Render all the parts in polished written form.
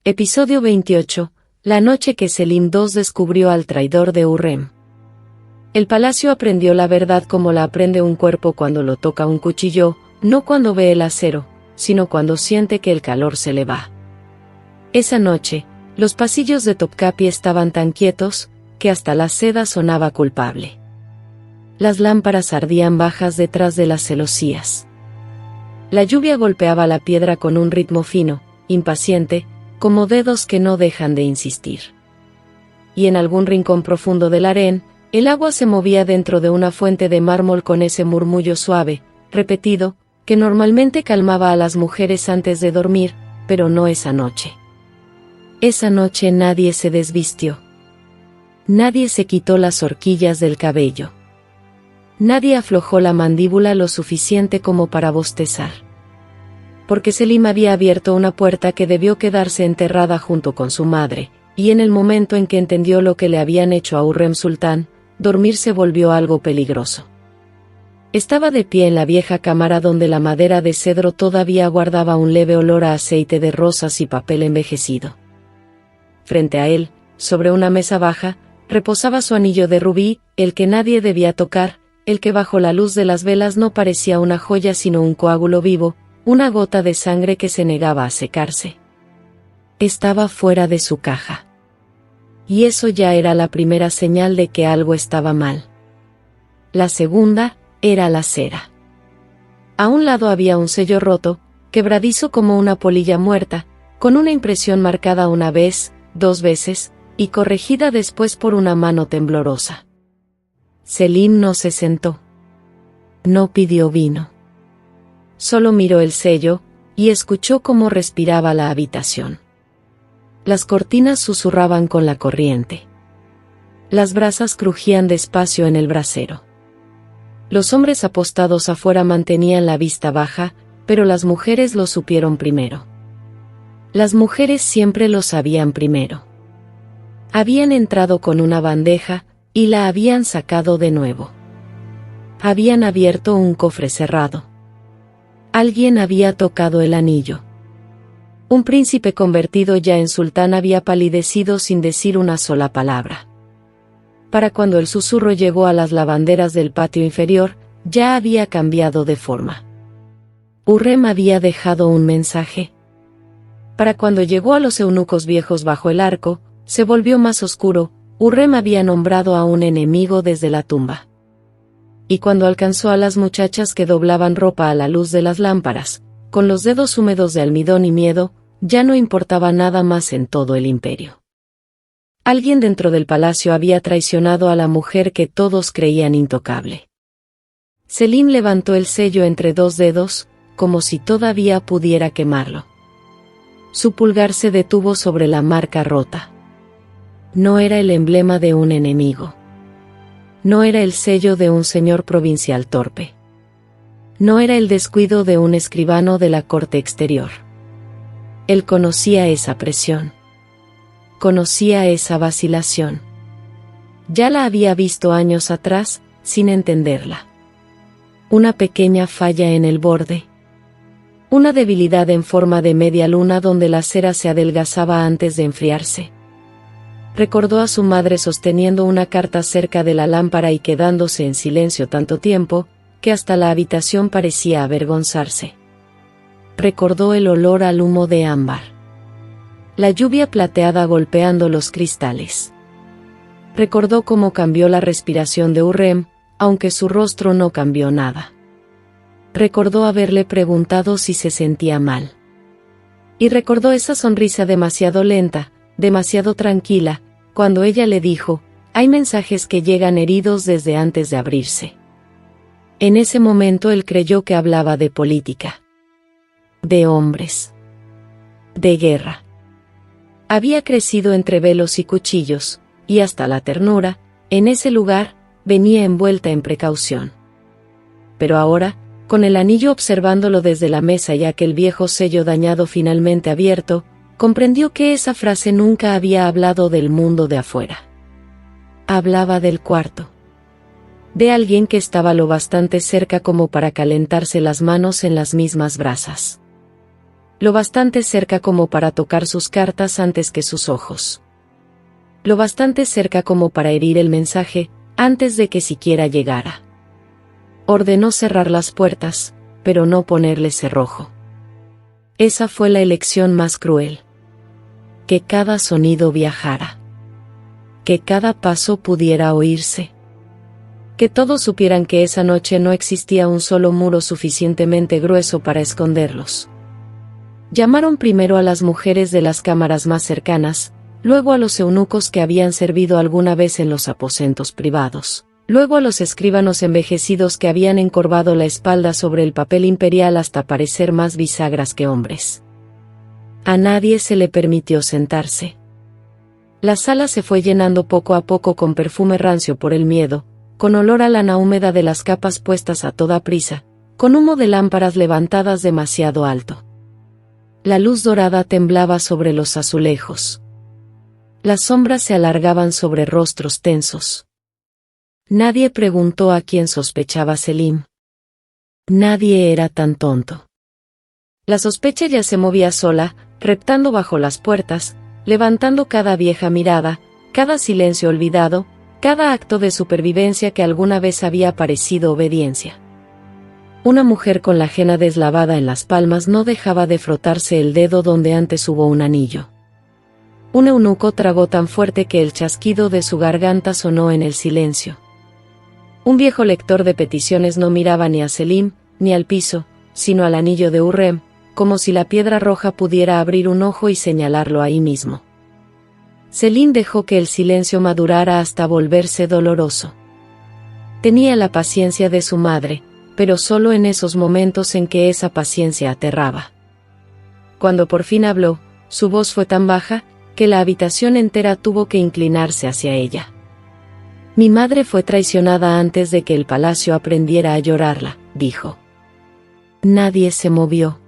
Episodio 28. La noche que Selim II descubrió al traidor de Hurrem. El palacio aprendió la verdad como la aprende un cuerpo cuando lo toca un cuchillo, no cuando ve el acero, sino cuando siente que el calor se le va. Esa noche, los pasillos de Topkapi estaban tan quietos, que hasta la seda sonaba culpable. Las lámparas ardían bajas detrás de las celosías. La lluvia golpeaba la piedra con un ritmo fino, impaciente, como dedos que no dejan de insistir. Y en algún rincón profundo del harén, el agua se movía dentro de una fuente de mármol con ese murmullo suave, repetido, que normalmente calmaba a las mujeres antes de dormir, pero no esa noche. Esa noche nadie se desvistió. Nadie se quitó las horquillas del cabello. Nadie aflojó la mandíbula lo suficiente como para bostezar. Porque Selim había abierto una puerta que debió quedarse enterrada junto con su madre, y en el momento en que entendió lo que le habían hecho a Hurrem Sultán, dormir se volvió algo peligroso. Estaba de pie en la vieja cámara donde la madera de cedro todavía guardaba un leve olor a aceite de rosas y papel envejecido. Frente a él, sobre una mesa baja, reposaba su anillo de rubí, el que nadie debía tocar, el que bajo la luz de las velas no parecía una joya sino un coágulo vivo, una gota de sangre que se negaba a secarse. Estaba fuera de su caja. Y eso ya era la primera señal de que algo estaba mal. La segunda era la cera. A un lado había un sello roto, quebradizo como una polilla muerta, con una impresión marcada una vez, dos veces, y corregida después por una mano temblorosa. Selim no se sentó. No pidió vino. Solo miró el sello, y escuchó cómo respiraba la habitación. Las cortinas susurraban con la corriente. Las brasas crujían despacio en el brasero. Los hombres apostados afuera mantenían la vista baja, pero las mujeres lo supieron primero. Las mujeres siempre lo sabían primero. Habían entrado con una bandeja, y la habían sacado de nuevo. Habían abierto un cofre cerrado. Alguien había tocado el anillo. Un príncipe convertido ya en sultán había palidecido sin decir una sola palabra. Para cuando el susurro llegó a las lavanderas del patio inferior, ya había cambiado de forma. Hurrem había dejado un mensaje. Para cuando llegó a los eunucos viejos bajo el arco, se volvió más oscuro. Hurrem había nombrado a un enemigo desde la tumba. Y cuando alcanzó a las muchachas que doblaban ropa a la luz de las lámparas, con los dedos húmedos de almidón y miedo, ya no importaba nada más en todo el imperio. Alguien dentro del palacio había traicionado a la mujer que todos creían intocable. Selim levantó el sello entre dos dedos, como si todavía pudiera quemarlo. Su pulgar se detuvo sobre la marca rota. No era el emblema de un enemigo. No era el sello de un señor provincial torpe. No era el descuido de un escribano de la corte exterior. Él conocía esa presión. Conocía esa vacilación. Ya la había visto años atrás, sin entenderla. Una pequeña falla en el borde. Una debilidad en forma de media luna donde la cera se adelgazaba antes de enfriarse. Recordó a su madre sosteniendo una carta cerca de la lámpara y quedándose en silencio tanto tiempo, que hasta la habitación parecía avergonzarse. Recordó el olor al humo de ámbar. La lluvia plateada golpeando los cristales. Recordó cómo cambió la respiración de Hurrem, aunque su rostro no cambió nada. Recordó haberle preguntado si se sentía mal. Y recordó esa sonrisa demasiado lenta, demasiado tranquila, cuando ella le dijo, hay mensajes que llegan heridos desde antes de abrirse. En ese momento él creyó que hablaba de política. De hombres. De guerra. Había crecido entre velos y cuchillos, y hasta la ternura, en ese lugar, venía envuelta en precaución. Pero ahora, con el anillo observándolo desde la mesa y aquel viejo sello dañado finalmente abierto, comprendió que esa frase nunca había hablado del mundo de afuera. Hablaba del cuarto. De alguien que estaba lo bastante cerca como para calentarse las manos en las mismas brasas. lo bastante cerca como para tocar sus cartas antes que sus ojos. Lo bastante cerca como para herir el mensaje, antes de que siquiera llegara. Ordenó cerrar las puertas, pero no ponerle cerrojo. Esa fue la elección más cruel. Que cada sonido viajara. Que cada paso pudiera oírse. Que todos supieran que esa noche no existía un solo muro suficientemente grueso para esconderlos. Llamaron primero a las mujeres de las cámaras más cercanas, luego a los eunucos que habían servido alguna vez en los aposentos privados, luego a los escribanos envejecidos que habían encorvado la espalda sobre el papel imperial hasta parecer más bisagras que hombres. A nadie se le permitió sentarse. La sala se fue llenando poco a poco con perfume rancio por el miedo, con olor a lana húmeda de las capas puestas a toda prisa, con humo de lámparas levantadas demasiado alto. La luz dorada temblaba sobre los azulejos. Las sombras se alargaban sobre rostros tensos. Nadie preguntó a quién sospechaba Selim. Nadie era tan tonto. La sospecha ya se movía sola, reptando bajo las puertas, levantando cada vieja mirada, cada silencio olvidado, cada acto de supervivencia que alguna vez había parecido obediencia. Una mujer con la ajena deslavada en las palmas no dejaba de frotarse el dedo donde antes hubo un anillo. Un eunuco tragó tan fuerte que el chasquido de su garganta sonó en el silencio. Un viejo lector de peticiones no miraba ni a Selim, ni al piso, sino al anillo de Hurrem, como si la piedra roja pudiera abrir un ojo y señalarlo ahí mismo. Selim dejó que el silencio madurara hasta volverse doloroso. Tenía la paciencia de su madre, pero solo en esos momentos en que esa paciencia aterraba. Cuando por fin habló, su voz fue tan baja, que la habitación entera tuvo que inclinarse hacia ella. Mi madre fue traicionada antes de que el palacio aprendiera a llorarla, dijo. Nadie se movió.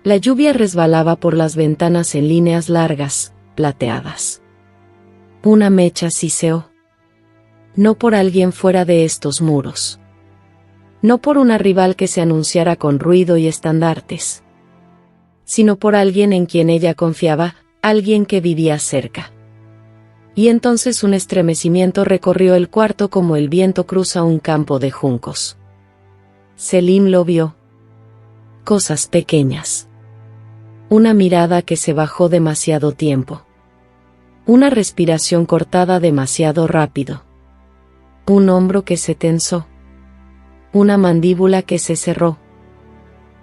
La lluvia resbalaba por las ventanas en líneas largas, plateadas. Una mecha siseó. No por alguien fuera de estos muros. No por una rival que se anunciara con ruido y estandartes. Sino por alguien en quien ella confiaba, alguien que vivía cerca. Y entonces un estremecimiento recorrió el cuarto como el viento cruza un campo de juncos. Selim lo vio. Cosas pequeñas. Una mirada que se bajó demasiado tiempo. Una respiración cortada demasiado rápido. Un hombro que se tensó. Una mandíbula que se cerró.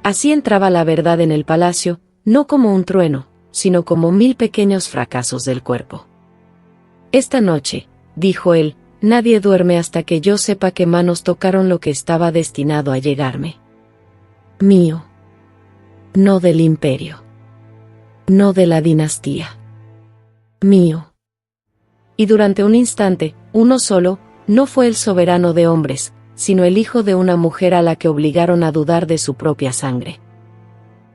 Así entraba la verdad en el palacio, no como un trueno, sino como 1000 pequeños fracasos del cuerpo. Esta noche, dijo él, nadie duerme hasta que yo sepa qué manos tocaron lo que estaba destinado a llegarme. Mío. No del imperio. No de la dinastía. Mío. Y durante un instante, uno solo, no fue el soberano de hombres, sino el hijo de una mujer a la que obligaron a dudar de su propia sangre.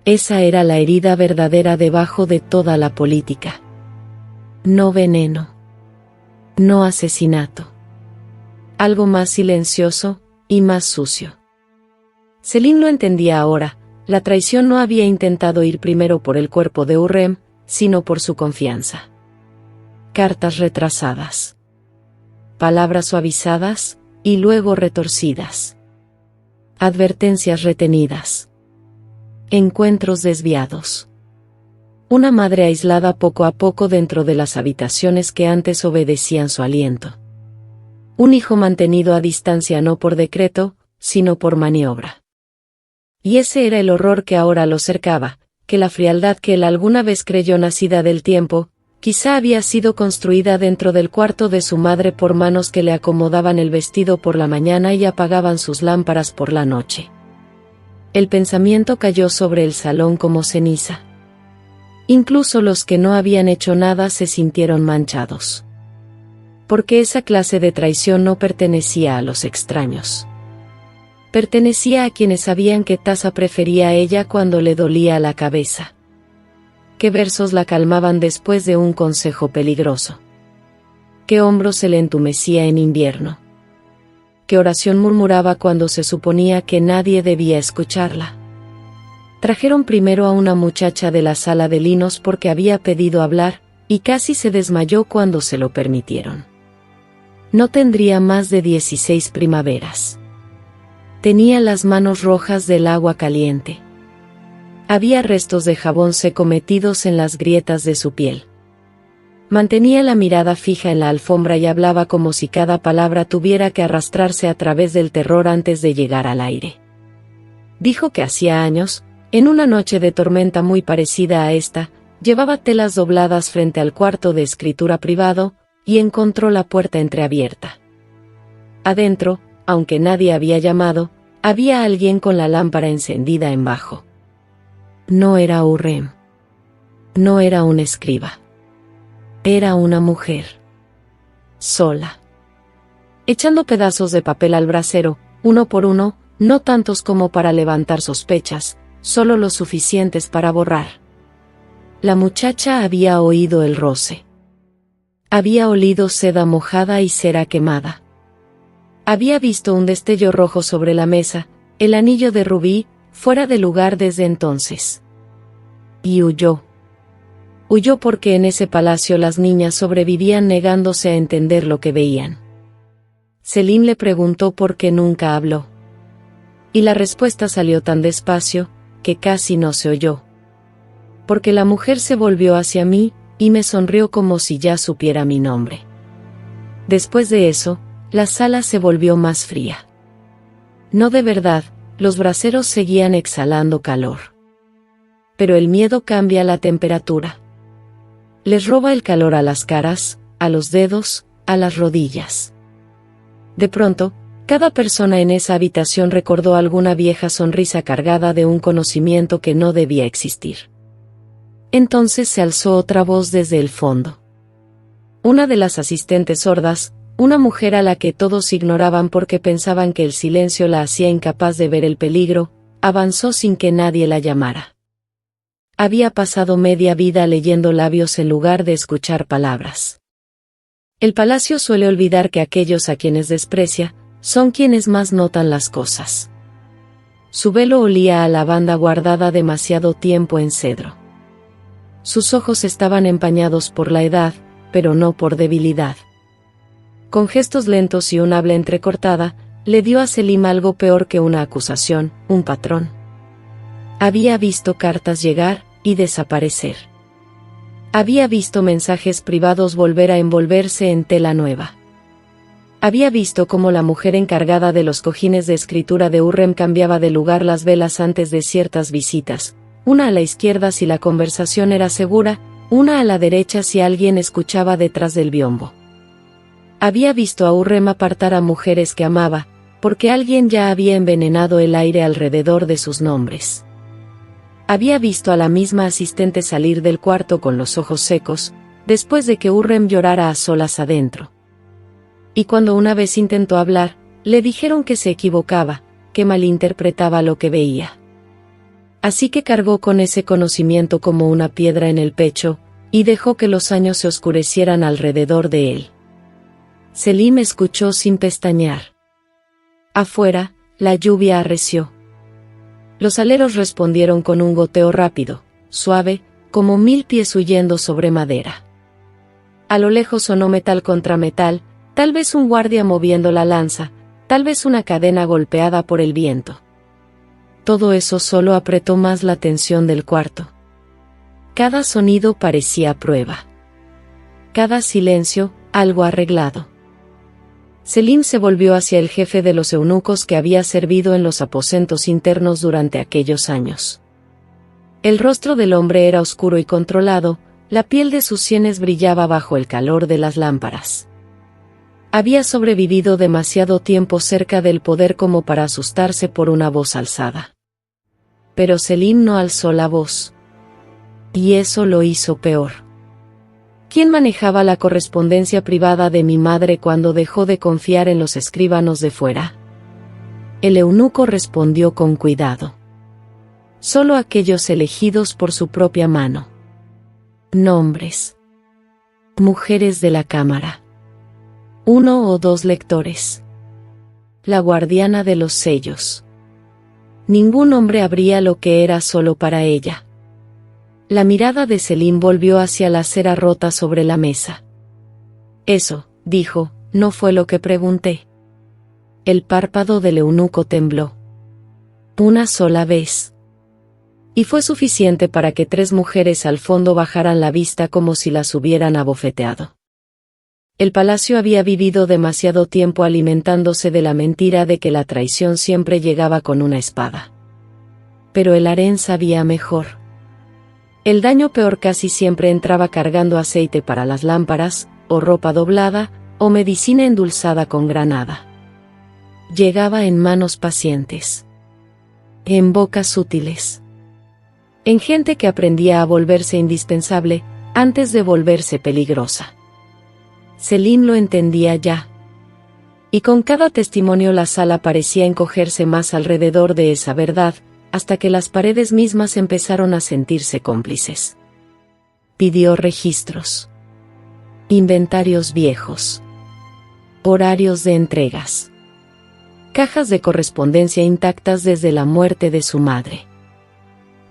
Esa era la herida verdadera debajo de toda la política. No veneno. No asesinato. Algo más silencioso, y más sucio. Selim lo entendía ahora, la traición no había intentado ir primero por el cuerpo de Hurrem, sino por su confianza. Cartas retrasadas. Palabras suavizadas, y luego retorcidas. Advertencias retenidas. Encuentros desviados. Una madre aislada poco a poco dentro de las habitaciones que antes obedecían su aliento. Un hijo mantenido a distancia no por decreto, sino por maniobra. Y ese era el horror que ahora lo cercaba, que la frialdad que él alguna vez creyó nacida del tiempo, quizá había sido construida dentro del cuarto de su madre por manos que le acomodaban el vestido por la mañana y apagaban sus lámparas por la noche. El pensamiento cayó sobre el salón como ceniza. Incluso los que no habían hecho nada se sintieron manchados. Porque esa clase de traición no pertenecía a los extraños. Pertenecía a quienes sabían qué taza prefería a ella cuando le dolía la cabeza. Qué versos la calmaban después de un consejo peligroso. Qué hombro se le entumecía en invierno. Qué oración murmuraba cuando se suponía que nadie debía escucharla. Trajeron primero a una muchacha de la sala de linos porque había pedido hablar, y casi se desmayó cuando se lo permitieron. No tendría más de 16 primaveras. Tenía las manos rojas del agua caliente. Había restos de jabón seco metidos en las grietas de su piel. Mantenía la mirada fija en la alfombra y hablaba como si cada palabra tuviera que arrastrarse a través del terror antes de llegar al aire. Dijo que hacía años, en una noche de tormenta muy parecida a esta, llevaba telas dobladas frente al cuarto de escritura privado, y encontró la puerta entreabierta. Adentro, aunque nadie había llamado, había alguien con la lámpara encendida en bajo. No era Hurrem. No era un escriba. Era una mujer. Sola. Echando pedazos de papel al brasero, uno por uno, no tantos como para levantar sospechas, solo lo suficientes para borrar. La muchacha había oído el roce. Había olido seda mojada y cera quemada. Había visto un destello rojo sobre la mesa, el anillo de rubí, fuera de lugar desde entonces. Y huyó. Huyó porque en ese palacio las niñas sobrevivían negándose a entender lo que veían. Selim le preguntó por qué nunca habló. Y la respuesta salió tan despacio, que casi no se oyó. Porque la mujer se volvió hacia mí, y me sonrió como si ya supiera mi nombre. Después de eso, la sala se volvió más fría. No de verdad, los braseros seguían exhalando calor. Pero el miedo cambia la temperatura. Les roba el calor a las caras, a los dedos, a las rodillas. De pronto, cada persona en esa habitación recordó alguna vieja sonrisa cargada de un conocimiento que no debía existir. Entonces se alzó otra voz desde el fondo. Una de las asistentes sordas, una mujer a la que todos ignoraban porque pensaban que el silencio la hacía incapaz de ver el peligro, avanzó sin que nadie la llamara. Había pasado media vida leyendo labios en lugar de escuchar palabras. El palacio suele olvidar que aquellos a quienes desprecia, son quienes más notan las cosas. Su velo olía a lavanda guardada demasiado tiempo en cedro. Sus ojos estaban empañados por la edad, pero no por debilidad. Con gestos lentos y un habla entrecortada, le dio a Selim algo peor que una acusación, un patrón. Había visto cartas llegar y desaparecer. Había visto mensajes privados volver a envolverse en tela nueva. Había visto cómo la mujer encargada de los cojines de escritura de Hurrem cambiaba de lugar las velas antes de ciertas visitas, una a la izquierda si la conversación era segura, una a la derecha si alguien escuchaba detrás del biombo. Había visto a Hurrem apartar a mujeres que amaba, porque alguien ya había envenenado el aire alrededor de sus nombres. Había visto a la misma asistente salir del cuarto con los ojos secos, después de que Hurrem llorara a solas adentro. Y cuando una vez intentó hablar, le dijeron que se equivocaba, que malinterpretaba lo que veía. Así que cargó con ese conocimiento como una piedra en el pecho, y dejó que los años se oscurecieran alrededor de él. Selim escuchó sin pestañear. Afuera, la lluvia arreció. Los aleros respondieron con un goteo rápido, suave, como 1000 pies huyendo sobre madera. A lo lejos sonó metal contra metal, tal vez un guardia moviendo la lanza, tal vez una cadena golpeada por el viento. Todo eso solo apretó más la tensión del cuarto. Cada sonido parecía prueba. Cada silencio, algo arreglado. Selim se volvió hacia el jefe de los eunucos que había servido en los aposentos internos durante aquellos años. El rostro del hombre era oscuro y controlado, la piel de sus sienes brillaba bajo el calor de las lámparas. Había sobrevivido demasiado tiempo cerca del poder como para asustarse por una voz alzada. Pero Selim no alzó la voz. Y eso lo hizo peor. ¿Quién manejaba la correspondencia privada de mi madre cuando dejó de confiar en los escribanos de fuera? El eunuco respondió con cuidado. Solo aquellos elegidos por su propia mano. Nombres. Mujeres de la cámara. 1 o 2 lectores. La guardiana de los sellos. Ningún hombre abría lo que era solo para ella. La mirada de Selim volvió hacia la cera rota sobre la mesa. Eso, dijo, no fue lo que pregunté. El párpado del eunuco tembló. Una sola vez. Y fue suficiente para que 3 mujeres al fondo bajaran la vista como si las hubieran abofeteado. El palacio había vivido demasiado tiempo alimentándose de la mentira de que la traición siempre llegaba con una espada. Pero el harén sabía mejor. El daño peor casi siempre entraba cargando aceite para las lámparas, o ropa doblada, o medicina endulzada con granada. Llegaba en manos pacientes. En bocas sutiles. En gente que aprendía a volverse indispensable, antes de volverse peligrosa. Selim lo entendía ya. Y con cada testimonio la sala parecía encogerse más alrededor de esa verdad, hasta que las paredes mismas empezaron a sentirse cómplices. Pidió registros. Inventarios viejos. Horarios de entregas. Cajas de correspondencia intactas desde la muerte de su madre.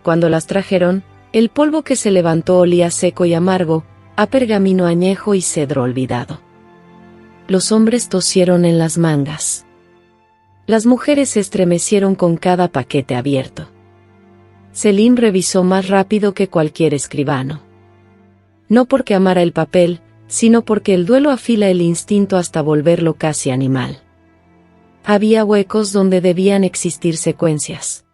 Cuando las trajeron, el polvo que se levantó olía seco y amargo, a pergamino añejo y cedro olvidado. Los hombres tosieron en las mangas. Las mujeres se estremecieron con cada paquete abierto. Selim revisó más rápido que cualquier escribano. No porque amara el papel, sino porque el duelo afila el instinto hasta volverlo casi animal. Había huecos donde debían existir secuencias.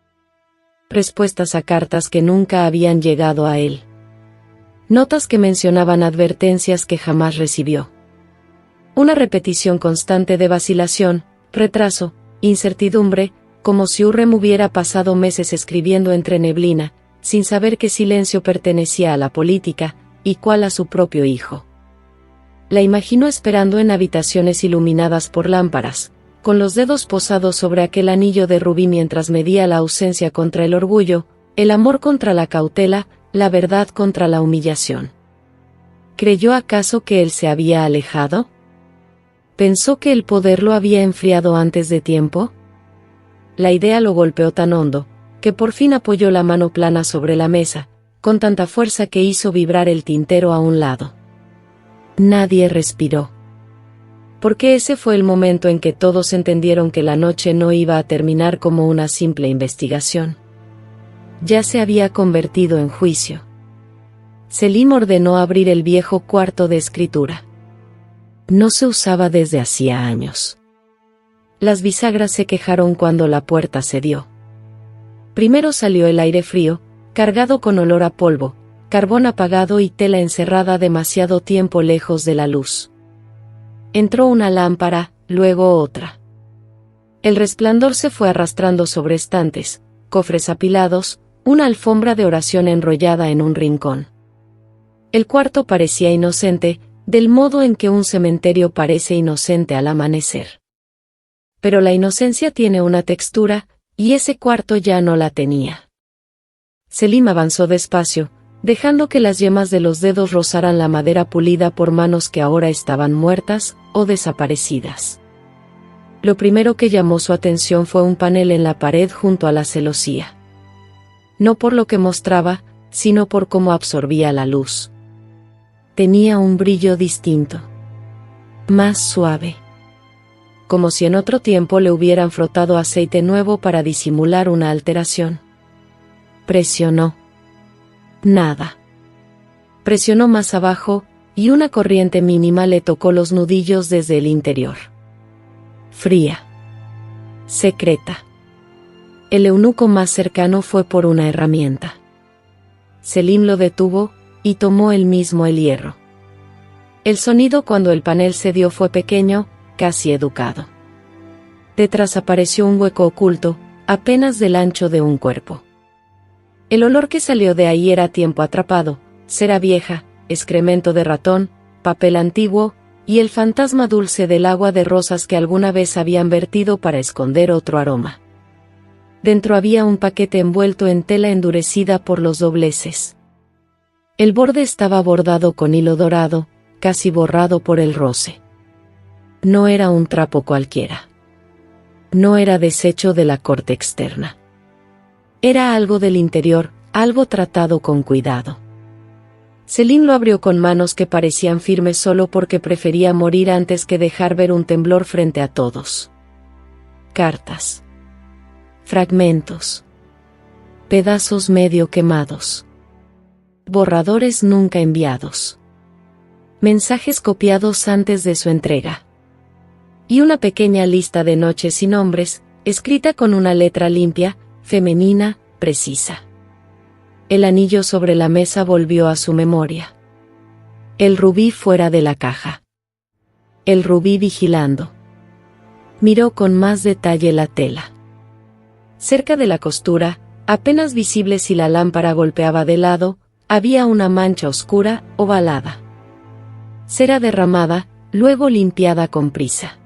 Respuestas a cartas que nunca habían llegado a él. Notas que mencionaban advertencias que jamás recibió. Una repetición constante de vacilación, retraso, incertidumbre, como si Hurrem hubiera pasado meses escribiendo entre neblina, sin saber qué silencio pertenecía a la política, y cuál a su propio hijo. La imaginó esperando en habitaciones iluminadas por lámparas, con los dedos posados sobre aquel anillo de rubí mientras medía la ausencia contra el orgullo, el amor contra la cautela, la verdad contra la humillación. ¿Creyó acaso que él se había alejado? ¿Pensó que el poder lo había enfriado antes de tiempo? La idea lo golpeó tan hondo, que por fin apoyó la mano plana sobre la mesa, con tanta fuerza que hizo vibrar el tintero a un lado. Nadie respiró. Porque ese fue el momento en que todos entendieron que la noche no iba a terminar como una simple investigación. Ya se había convertido en juicio. Selim ordenó abrir el viejo cuarto de escritura. No se usaba desde hacía años. Las bisagras se quejaron cuando la puerta cedió. Primero salió el aire frío, cargado con olor a polvo, carbón apagado y tela encerrada demasiado tiempo lejos de la luz. Entró una lámpara, luego otra. El resplandor se fue arrastrando sobre estantes, cofres apilados, una alfombra de oración enrollada en un rincón. El cuarto parecía inocente, del modo en que un cementerio parece inocente al amanecer. Pero la inocencia tiene una textura, y ese cuarto ya no la tenía. Selim avanzó despacio, dejando que las yemas de los dedos rozaran la madera pulida por manos que ahora estaban muertas o desaparecidas. Lo primero que llamó su atención fue un panel en la pared junto a la celosía. No por lo que mostraba, sino por cómo absorbía la luz. Tenía un brillo distinto. Más suave. Como si en otro tiempo le hubieran frotado aceite nuevo para disimular una alteración. Presionó. Nada. Presionó más abajo, y una corriente mínima le tocó los nudillos desde el interior. Fría. Secreta. El eunuco más cercano fue por una herramienta. Selim lo detuvo, y tomó él mismo el hierro. El sonido cuando el panel cedió fue pequeño, casi educado. Detrás apareció un hueco oculto, apenas del ancho de un cuerpo. El olor que salió de ahí era tiempo atrapado, cera vieja, excremento de ratón, papel antiguo, y el fantasma dulce del agua de rosas que alguna vez habían vertido para esconder otro aroma. Dentro había un paquete envuelto en tela endurecida por los dobleces. El borde estaba bordado con hilo dorado, casi borrado por el roce. No era un trapo cualquiera. No era desecho de la corte externa. Era algo del interior, algo tratado con cuidado. Selim lo abrió con manos que parecían firmes solo porque prefería morir antes que dejar ver un temblor frente a todos. Cartas. Fragmentos. Pedazos medio quemados. Borradores nunca enviados. Mensajes copiados antes de su entrega. Y una pequeña lista de noches sin nombres, escrita con una letra limpia, femenina, precisa. El anillo sobre la mesa volvió a su memoria. El rubí fuera de la caja. El rubí vigilando. Miró con más detalle la tela. Cerca de la costura, apenas visible si la lámpara golpeaba de lado, había una mancha oscura, ovalada. Cera derramada, luego limpiada con prisa.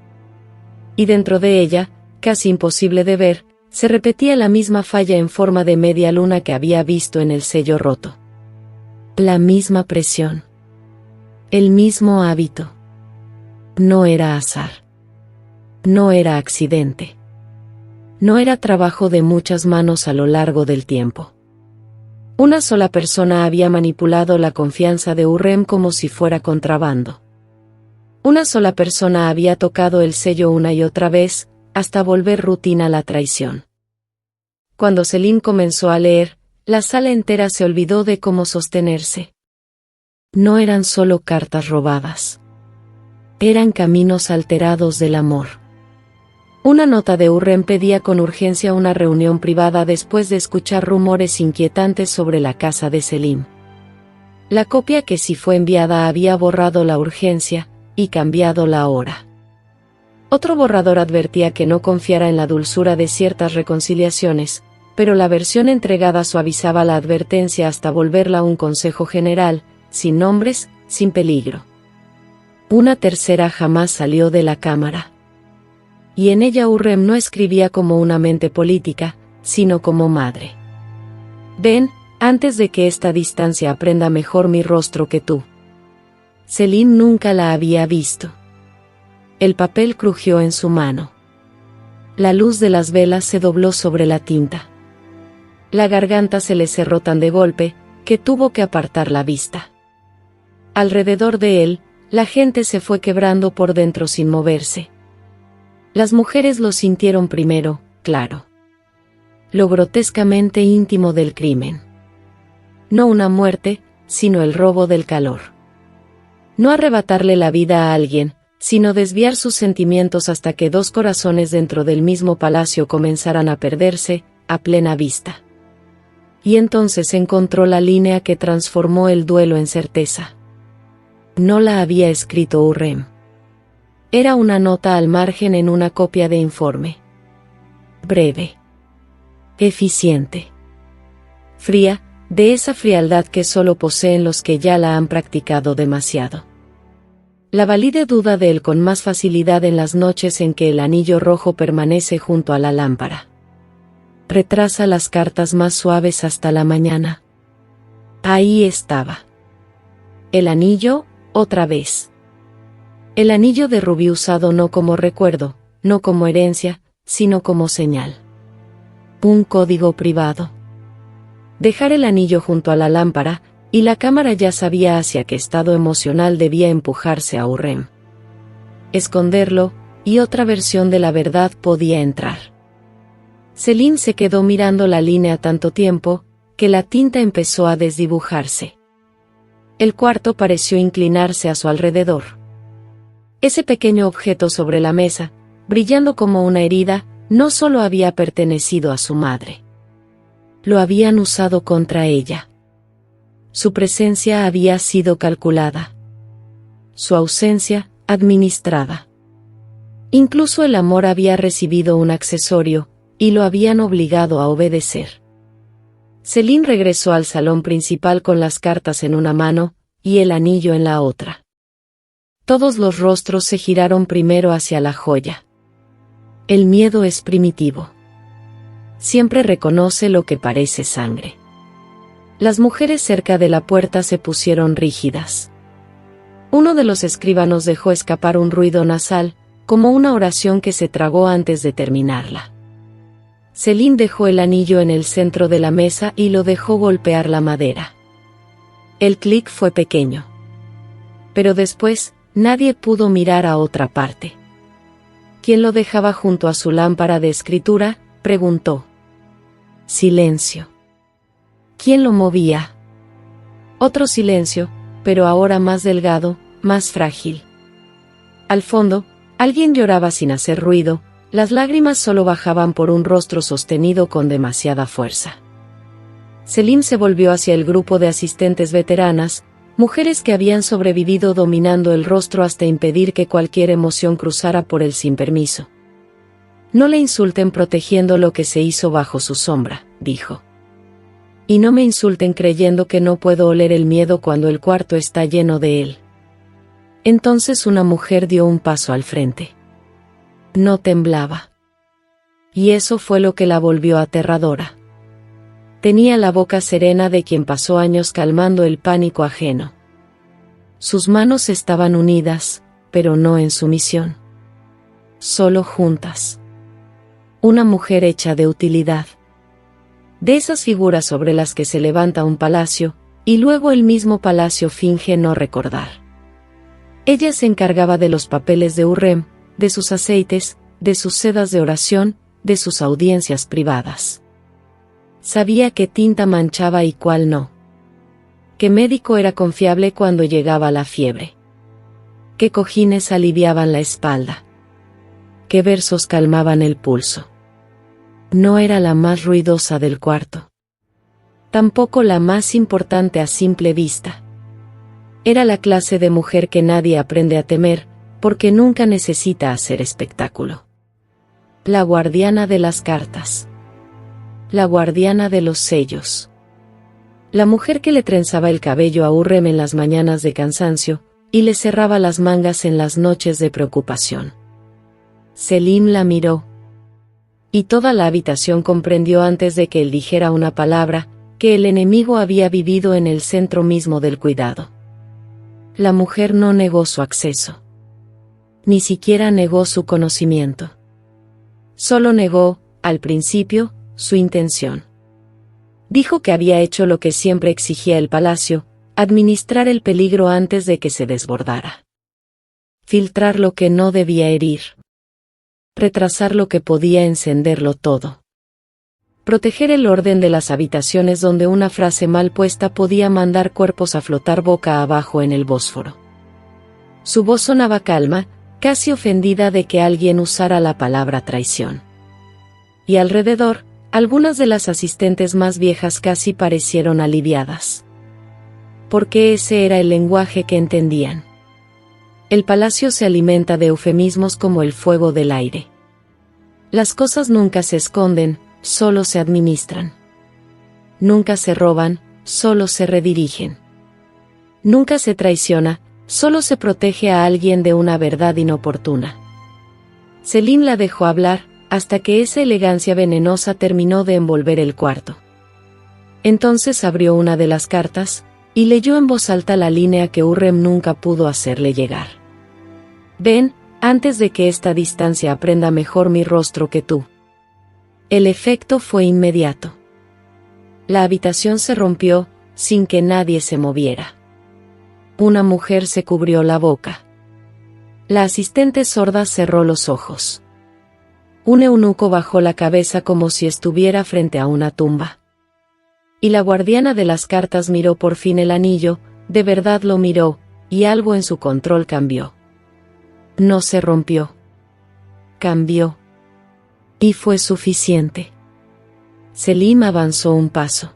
Y dentro de ella, casi imposible de ver, se repetía la misma falla en forma de media luna que había visto en el sello roto. La misma presión. El mismo hábito. No era azar. No era accidente. No era trabajo de muchas manos a lo largo del tiempo. Una sola persona había manipulado la confianza de Hurrem como si fuera contrabando. Una sola persona había tocado el sello una y otra vez, hasta volver rutina la traición. Cuando Selim comenzó a leer, la sala entera se olvidó de cómo sostenerse. No eran solo cartas robadas. Eran caminos alterados del amor. Una nota de Hurrem pedía con urgencia una reunión privada después de escuchar rumores inquietantes sobre la casa de Selim. La copia que sí fue enviada había borrado la urgencia y cambiado la hora. Otro borrador advertía que no confiara en la dulzura de ciertas reconciliaciones, pero la versión entregada suavizaba la advertencia hasta volverla un consejo general, sin nombres, sin peligro. Una tercera jamás salió de la cámara. Y en ella Hurrem no escribía como una mente política, sino como madre. Ven, antes de que esta distancia aprenda mejor mi rostro que tú. Selim nunca la había visto. El papel crujió en su mano. La luz de las velas se dobló sobre la tinta. La garganta se le cerró tan de golpe, que tuvo que apartar la vista. Alrededor de él, la gente se fue quebrando por dentro sin moverse. Las mujeres lo sintieron primero, claro. Lo grotescamente íntimo del crimen. No una muerte, sino el robo del calor. No arrebatarle la vida a alguien, sino desviar sus sentimientos hasta que dos corazones dentro del mismo palacio comenzaran a perderse, a plena vista. Y entonces encontró la línea que transformó el duelo en certeza. No la había escrito Hurrem. Era una nota al margen en una copia de informe. Breve. Eficiente. Fría, de esa frialdad que solo poseen los que ya la han practicado demasiado. La valide duda de él con más facilidad en las noches en que el anillo rojo permanece junto a la lámpara. Retrasa las cartas más suaves hasta la mañana. Ahí estaba. El anillo, otra vez. El anillo de rubí usado no como recuerdo, no como herencia, sino como señal. Un código privado. Dejar el anillo junto a la lámpara, y la cámara ya sabía hacia qué estado emocional debía empujarse a Hurrem. Esconderlo, y otra versión de la verdad podía entrar. Selim se quedó mirando la línea tanto tiempo, que la tinta empezó a desdibujarse. El cuarto pareció inclinarse a su alrededor. Ese pequeño objeto sobre la mesa, brillando como una herida, no solo había pertenecido a su madre. Lo habían usado contra ella. Su presencia había sido calculada. Su ausencia, administrada. Incluso el amor había recibido un accesorio, y lo habían obligado a obedecer. Selim regresó al salón principal con las cartas en una mano, y el anillo en la otra. Todos los rostros se giraron primero hacia la joya. El miedo es primitivo. Siempre reconoce lo que parece sangre. Las mujeres cerca de la puerta se pusieron rígidas. Uno de los escribanos dejó escapar un ruido nasal, como una oración que se tragó antes de terminarla. Selim dejó el anillo en el centro de la mesa y lo dejó golpear la madera. El clic fue pequeño. Pero después, nadie pudo mirar a otra parte. ¿Quién lo dejaba junto a su lámpara de escritura?, preguntó. Silencio. ¿Quién lo movía? Otro silencio, pero ahora más delgado, más frágil. Al fondo, alguien lloraba sin hacer ruido, las lágrimas solo bajaban por un rostro sostenido con demasiada fuerza. Selim se volvió hacia el grupo de asistentes veteranas, mujeres que habían sobrevivido dominando el rostro hasta impedir que cualquier emoción cruzara por él sin permiso. No le insulten protegiendo lo que se hizo bajo su sombra, dijo. Y no me insulten creyendo que no puedo oler el miedo cuando el cuarto está lleno de él. Entonces una mujer dio un paso al frente. No temblaba. Y eso fue lo que la volvió aterradora. Tenía la boca serena de quien pasó años calmando el pánico ajeno. Sus manos estaban unidas, pero no en sumisión. Solo juntas. Una mujer hecha de utilidad. De esas figuras sobre las que se levanta un palacio, y luego el mismo palacio finge no recordar. Ella se encargaba de los papeles de Hurrem, de sus aceites, de sus sedas de oración, de sus audiencias privadas. Sabía qué tinta manchaba y cuál no. Qué médico era confiable cuando llegaba la fiebre. Qué cojines aliviaban la espalda. Qué versos calmaban el pulso. No era la más ruidosa del cuarto. Tampoco la más importante a simple vista. Era la clase de mujer que nadie aprende a temer, porque nunca necesita hacer espectáculo. La guardiana de las cartas. La guardiana de los sellos. La mujer que le trenzaba el cabello a Hurrem en las mañanas de cansancio, y le cerraba las mangas en las noches de preocupación. Selim la miró. Y toda la habitación comprendió antes de que él dijera una palabra, que el enemigo había vivido en el centro mismo del cuidado. La mujer no negó su acceso. Ni siquiera negó su conocimiento. Solo negó, al principio, su intención. Dijo que había hecho lo que siempre exigía el palacio, administrar el peligro antes de que se desbordara. Filtrar lo que no debía herir. Retrasar lo que podía encenderlo todo. Proteger el orden de las habitaciones donde una frase mal puesta podía mandar cuerpos a flotar boca abajo en el Bósforo. Su voz sonaba calma, casi ofendida de que alguien usara la palabra traición. Y alrededor, algunas de las asistentes más viejas casi parecieron aliviadas. Porque ese era el lenguaje que entendían. El palacio se alimenta de eufemismos como el fuego del aire. Las cosas nunca se esconden, solo se administran. Nunca se roban, solo se redirigen. Nunca se traiciona, solo se protege a alguien de una verdad inoportuna. Selim la dejó hablar, hasta que esa elegancia venenosa terminó de envolver el cuarto. Entonces abrió una de las cartas, y leyó en voz alta la línea que Hurrem nunca pudo hacerle llegar. Ven, antes de que esta distancia aprenda mejor mi rostro que tú. El efecto fue inmediato. La habitación se rompió, sin que nadie se moviera. Una mujer se cubrió la boca. La asistente sorda cerró los ojos. Un eunuco bajó la cabeza como si estuviera frente a una tumba. Y la guardiana de las cartas miró por fin el anillo, de verdad lo miró, y algo en su control cambió. No se rompió. Cambió. Y fue suficiente. Selim avanzó un paso.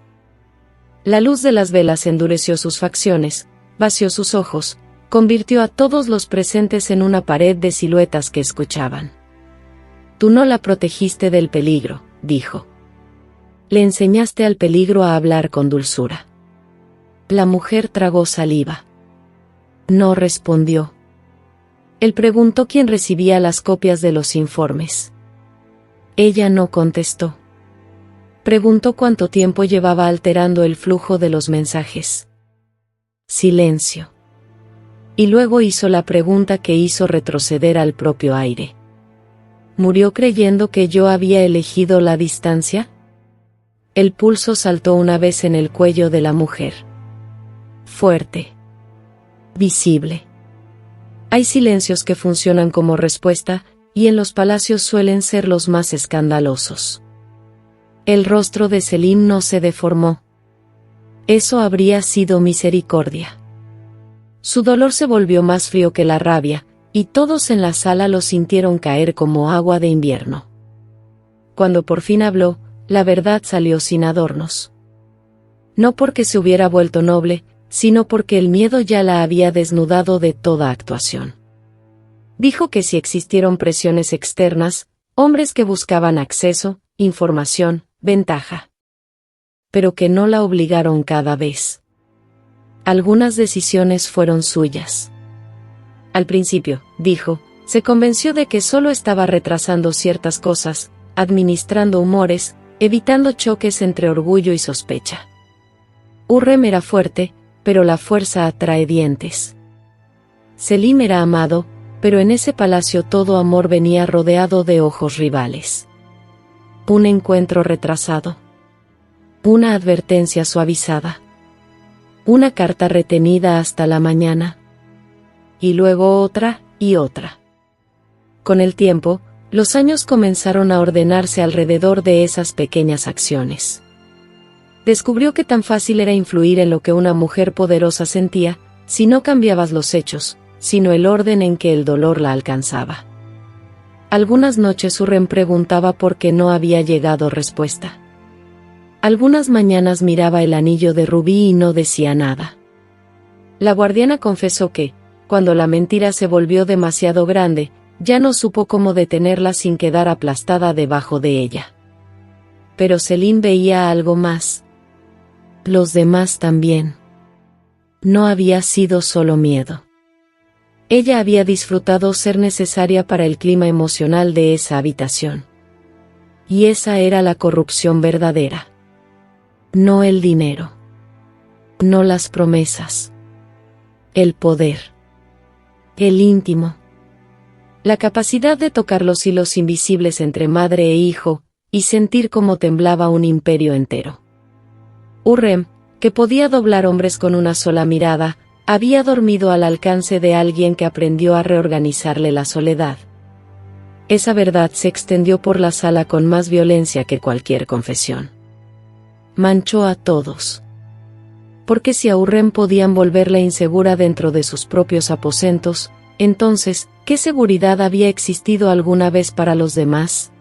La luz de las velas endureció sus facciones, vació sus ojos, convirtió a todos los presentes en una pared de siluetas que escuchaban. Tú no la protegiste del peligro, dijo. Le enseñaste al peligro a hablar con dulzura. La mujer tragó saliva. No respondió. Él preguntó quién recibía las copias de los informes. Ella no contestó. Preguntó cuánto tiempo llevaba alterando el flujo de los mensajes. Silencio. Y luego hizo la pregunta que hizo retroceder al propio aire. ¿Murió creyendo que yo había elegido la distancia? El pulso saltó una vez en el cuello de la mujer. Fuerte. Visible. Hay silencios que funcionan como respuesta, y en los palacios suelen ser los más escandalosos. El rostro de Selim no se deformó. Eso habría sido misericordia. Su dolor se volvió más frío que la rabia, y todos en la sala lo sintieron caer como agua de invierno. Cuando por fin habló, la verdad salió sin adornos. No porque se hubiera vuelto noble, sino porque el miedo ya la había desnudado de toda actuación. Dijo que si existieron presiones externas, hombres que buscaban acceso, información, ventaja. Pero que no la obligaron cada vez. Algunas decisiones fueron suyas. Al principio, dijo, se convenció de que solo estaba retrasando ciertas cosas, administrando humores, evitando choques entre orgullo y sospecha. Hurrem era fuerte, pero la fuerza atrae dientes. Selim era amado, pero en ese palacio todo amor venía rodeado de ojos rivales. Un encuentro retrasado. Una advertencia suavizada. Una carta retenida hasta la mañana. Y luego otra, y otra. Con el tiempo, los años comenzaron a ordenarse alrededor de esas pequeñas acciones. Descubrió que tan fácil era influir en lo que una mujer poderosa sentía, si no cambiabas los hechos, sino el orden en que el dolor la alcanzaba. Algunas noches Hurrem preguntaba por qué no había llegado respuesta. Algunas mañanas miraba el anillo de rubí y no decía nada. La guardiana confesó que, cuando la mentira se volvió demasiado grande, ya no supo cómo detenerla sin quedar aplastada debajo de ella. Pero Selim veía algo más. Los demás también. No había sido solo miedo. Ella había disfrutado ser necesaria para el clima emocional de esa habitación. Y esa era la corrupción verdadera. No el dinero. No las promesas. El poder. El íntimo. La capacidad de tocar los hilos invisibles entre madre e hijo, y sentir cómo temblaba un imperio entero. Hurrem, que podía doblar hombres con una sola mirada, había dormido al alcance de alguien que aprendió a reorganizarle la soledad. Esa verdad se extendió por la sala con más violencia que cualquier confesión. Manchó a todos. Porque si a Hurrem podían volverla insegura dentro de sus propios aposentos, entonces, ¿qué seguridad había existido alguna vez para los demás?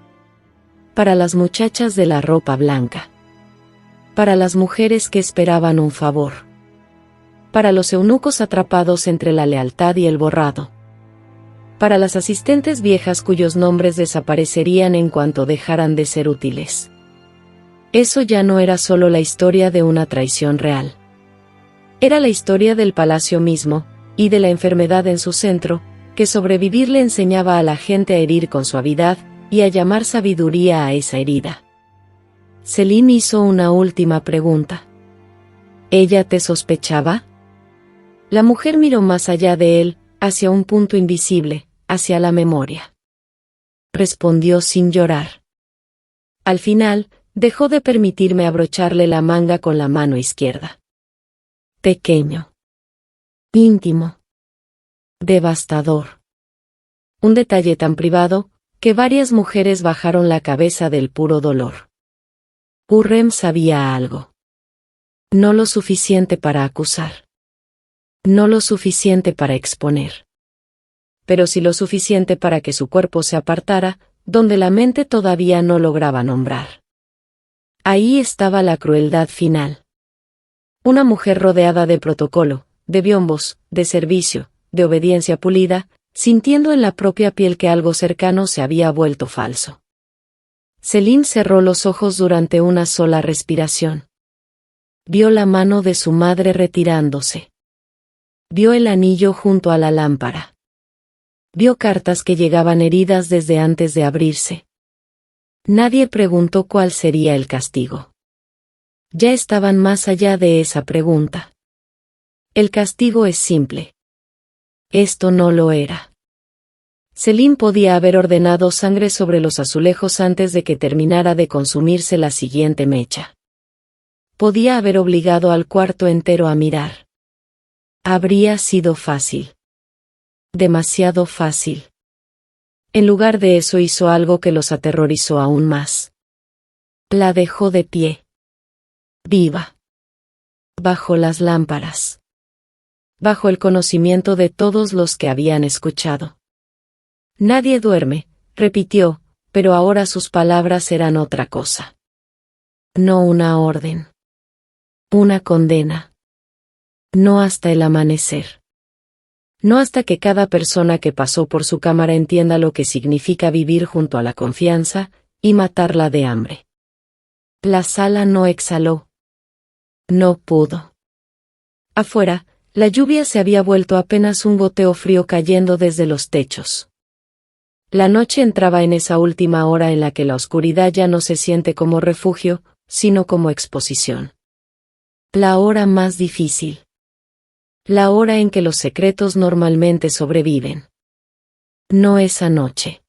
Para las muchachas de la ropa blanca. Para las mujeres que esperaban un favor. Para los eunucos atrapados entre la lealtad y el borrado. Para las asistentes viejas cuyos nombres desaparecerían en cuanto dejaran de ser útiles. Eso ya no era solo la historia de una traición real. Era la historia del palacio mismo, y de la enfermedad en su centro, que sobrevivir le enseñaba a la gente a herir con suavidad, y a llamar sabiduría a esa herida. Selim hizo una última pregunta. ¿Ella te sospechaba? La mujer miró más allá de él, hacia un punto invisible, hacia la memoria. Respondió sin llorar. Al final, dejó de permitirme abrocharle la manga con la mano izquierda. Pequeño. Íntimo. Devastador. Un detalle tan privado, que varias mujeres bajaron la cabeza del puro dolor. Hurrem sabía algo. No lo suficiente para acusar. No lo suficiente para exponer. Pero sí lo suficiente para que su cuerpo se apartara, donde la mente todavía no lograba nombrar. Ahí estaba la crueldad final. Una mujer rodeada de protocolo, de biombos, de servicio, de obediencia pulida, sintiendo en la propia piel que algo cercano se había vuelto falso. Selim cerró los ojos durante una sola respiración. Vio la mano de su madre retirándose. Vio el anillo junto a la lámpara. Vio cartas que llegaban heridas desde antes de abrirse. Nadie preguntó cuál sería el castigo. Ya estaban más allá de esa pregunta. El castigo es simple. Esto no lo era. Selim podía haber ordenado sangre sobre los azulejos antes de que terminara de consumirse la siguiente mecha. Podía haber obligado al cuarto entero a mirar. Habría sido fácil. Demasiado fácil. En lugar de eso hizo algo que los aterrorizó aún más. La dejó de pie. Viva. Bajo las lámparas. Bajo el conocimiento de todos los que habían escuchado. Nadie duerme, repitió, pero ahora sus palabras eran otra cosa. No una orden. Una condena. No hasta el amanecer. No hasta que cada persona que pasó por su cámara entienda lo que significa vivir junto a la confianza, y matarla de hambre. La sala no exhaló. No pudo. Afuera, la lluvia se había vuelto apenas un goteo frío cayendo desde los techos. La noche entraba en esa última hora en la que la oscuridad ya no se siente como refugio, sino como exposición. La hora más difícil. La hora en que los secretos normalmente sobreviven. No esa noche.